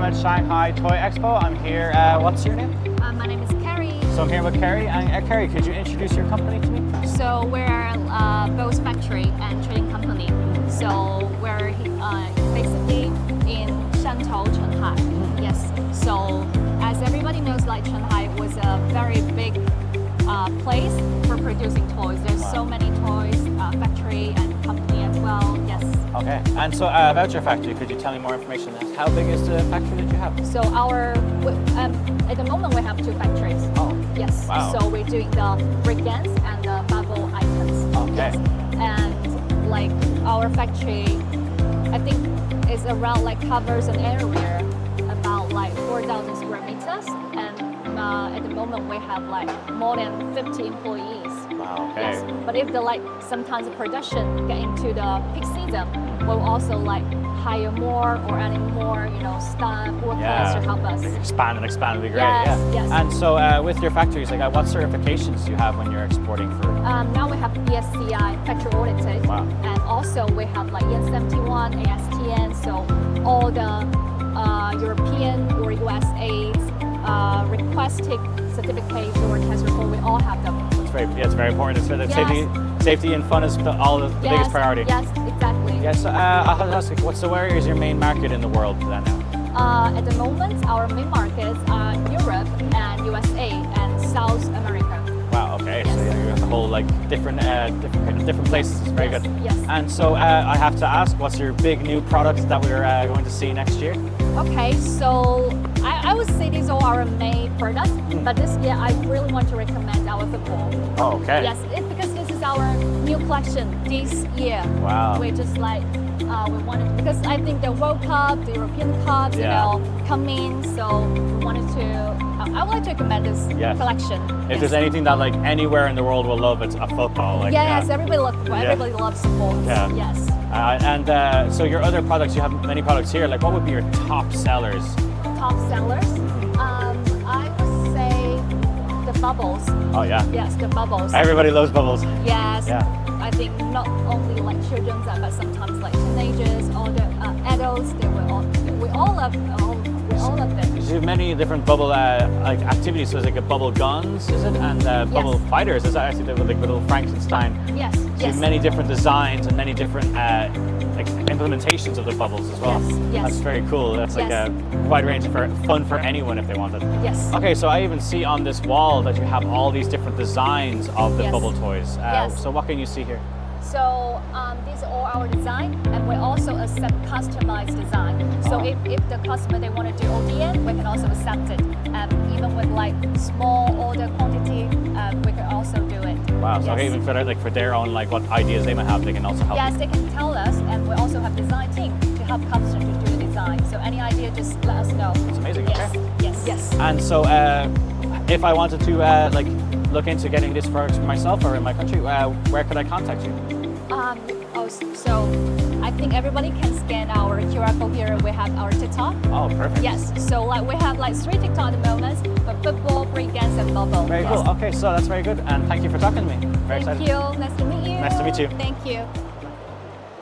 I'm at Shanghai Toy Expo. I'm here, what's your name? My name is Carrie. So I'm here with Carrie. And Carrie, could you introduce your company to me? So we're both factory and trading company. So we're basically in Shantou Chenghai. Yes. So as everybody knows, like Shanghai was a very big place for producing toys. There's so many toys, factory and company as well. Yes. Okay. And so about your factory, could you tell me more information? How big is the factory that you have? So at the moment we have two factories. Oh. Yes. Wow. So we're doing the brick ends and the bubble items. Okay. Yes. And like our factory, I think is around like covers an area about like 4,000 square meters, and at the moment we have like more than 50 employees. Wow. Okay. Yes. But if the like sometimes the production get into the peak season, we'll also like hire more or adding more, staff, workers to help us. Expand would be great. Yes, yeah. yes. And so with your factories, like what certifications do you have when you're exporting for? Now we have ESCI, factory audited. Wow. And also we have like EN71, ASTN, so all the European or USA requested certificates or test report, we all have them. It's very important. It's safety and fun is the biggest priority. Yes, exactly. Yes. I'll have to ask you, so where is your main market in the world then now? At the moment, our main markets are Europe and USA and South America. Wow. Okay. Yes. So you have the whole like different places. It's very good. Yes. And so I have to ask, what's your big new product that we're going to see next year? Okay. So I would say these are our main products, but this year I really want to recommend our football. Oh, okay. Yes, because this is our new collection this year. Wow. We just like we wanted, because I think the World Cup, the European Cups, coming, so we wanted to. I would like to recommend this collection. If there's anything that like anywhere in the world will love, it's a football. Like, yes, everybody loves football. Everybody loves sports. Yeah. Yes. And so your other products, you have many products here. Like, what would be your top sellers? Top sellers? I would say the bubbles. Oh yeah. Yes, the bubbles. Everybody loves bubbles. Yes. Yeah. I think not only like children, but sometimes like teenagers, or the adults. We all love them. You have many different bubble like activities. So there's like a bubble guns, is it? And bubble fighters. Is that actually the like little Frankenstein? Yes. So you have many different designs and many different like implementations of the bubbles as well. Yes. That's very cool. That's like a wide range for fun for anyone if they want it. Yes. Okay, so I even see on this wall that you have all these different designs of the bubble toys. So what can you see here? So these are all our design, and we also accept customized design. So if the customer they want to do ODM, we can also accept it. Even with like small order quantity, we can also do it. Wow. So even for their own like what ideas they might have, they can also help. Yes, they can tell us, and we also have design team to help customers to do the design. So any idea, just let us know. It's amazing. Yes. Okay. Yes. And so if I wanted to like look into getting this product for myself or in my country, where could I contact you? So I think everybody can scan our QR code here. We have our TikTok. Oh, perfect. Yes. So like we have like 3 TikTok at the moment, for football, breakdance, and bubble. Very cool. Okay, so that's very good. And thank you for talking to me. Very excited. Thank you. Nice to meet you. Nice to meet you. Thank you.